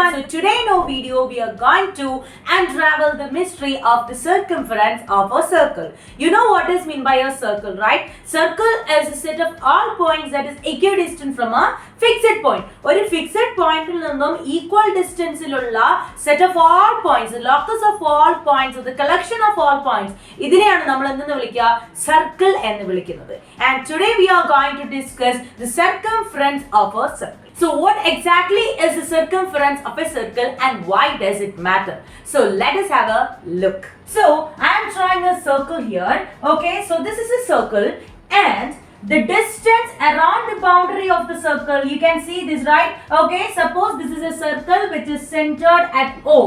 everyone. So today in our video we are going to unravel the mystery of the circumference of a circle. You know what is meant by a circle, right? Circle is a set of all points that is equidistant from a fixed point. ഒരു fixed point ൽ നിന്നും equal distance ലുള്ള set of all points, the locus of all points, or the collection of all points. ഇതിനെയാണ് നമ്മൾ എന്തെന്ന് വിളിക്കുക? Circle എന്ന് വിളിക്കുന്നത്. And today we are going to discuss the circumference of a circle. So what exactly is the circumference of a circle and why does it matter? So let us have a look. So I am drawing a circle here. Okay, so this is a circle and the distance around the boundary of the circle, you can see this, right? Okay, suppose this is a circle which is centered at O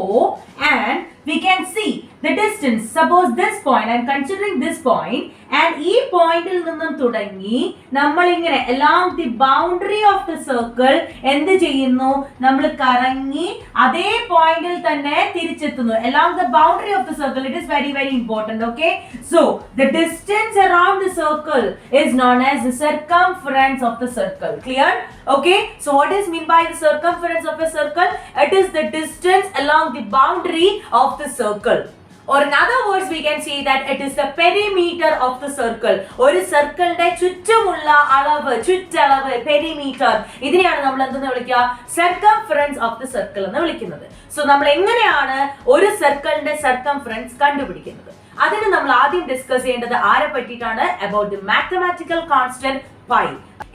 and we can see the distance. Suppose this point, I am considering this point, and ee point il ninnum thudangi nammal ingane along the boundary of the circle endu cheyyunnu nammal karangi adhe point il thanne thirichethunu along the boundary of the circle. It is very important. Okay, so the distance around the circle is known as the circumference of the circle. Clear? Okay, so what is meant by the circumference of a circle? It is the distance along the boundary of the circle, or in other words we can say that it is the perimeter of the circle. ഒരു സർക്കിളിന്റെ ചുറ്റുമുള്ള അളവ്, ചുറ്റളവ്, perimeter, ഇതിനെയാണ് നമ്മൾ എന്തെന്ന് വിളിക്കുക? Circumference of the circle എന്ന് വിളിക്കുന്നത്. സോ നമ്മൾ എങ്ങനെയാണ് ഒരു സർക്കിളിന്റെ സർക്കംഫറൻസ് കണ്ടുപിടിക്കുന്നത്? അതിന് നമ്മൾ ആദ്യം ഡിസ്കസ് ചെയ്യേണ്ടത് ആരെ പറ്റിയിട്ടാണ്? about the mathematical constant pi.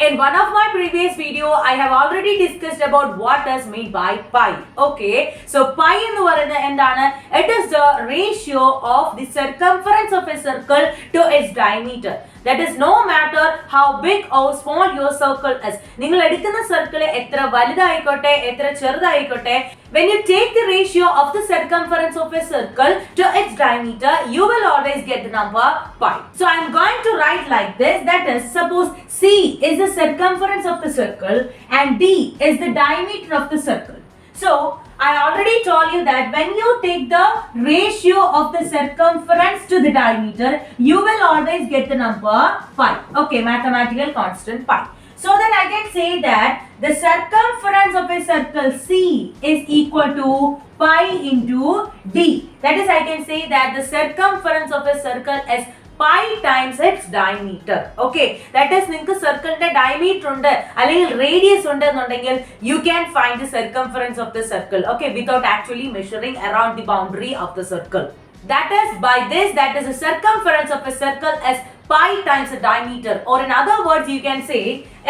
In one of my previous video, I have already discussed about what is meant by pi. Okay, so pi ennu parayunnathu endana? It is the ratio of the circumference of a circle to its diameter. That is, no matter how big or small your circle is, ningal edukkunna circle etra valudayikkotte etra cherudayikkotte, when you take the ratio of the circumference of a circle to its diameter, you will always get the number pi. So I am going to write like this, that is, suppose C is the circumference of the circle and D is the diameter of the circle. So I already told you that when you take the ratio of the circumference to the diameter, you will always get the number pi. Okay, mathematical constant pi. So then I can say that the circumference of a circle C is equal to pi into D. That is, I can say that the circumference of a circle is pi times its diameter. Okay, that is, നിങ്ങൾക്ക് സർക്കിളിന്റെ diameter ഉണ്ട് അല്ലെങ്കിൽ radius ഉണ്ട് എന്നുണ്ടെങ്കിൽ you can find the circumference of the circle, okay, without actually measuring around the boundary of the circle. That is, by this, that is, the circumference of a circle is pi times the diameter, or in other words you can say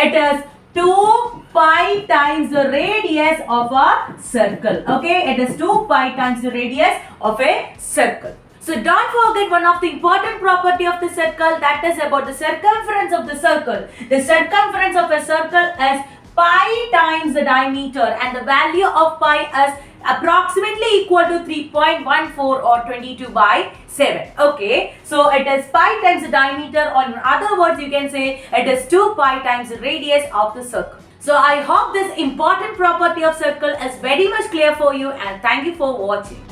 it is 2 pi times the radius of a circle. Okay, it is 2 pi times the radius of a circle. So don't forget one of the important property of the circle, that is about the circumference of the circle. The circumference of a circle is pi times the diameter, and the value of pi is approximately equal to 3.14 or 22/7. Okay, so it is pi times the diameter, or in other words you can say it is 2 pi times the radius of the circle. So I hope this important property of circle is very much clear for you, and thank you for watching.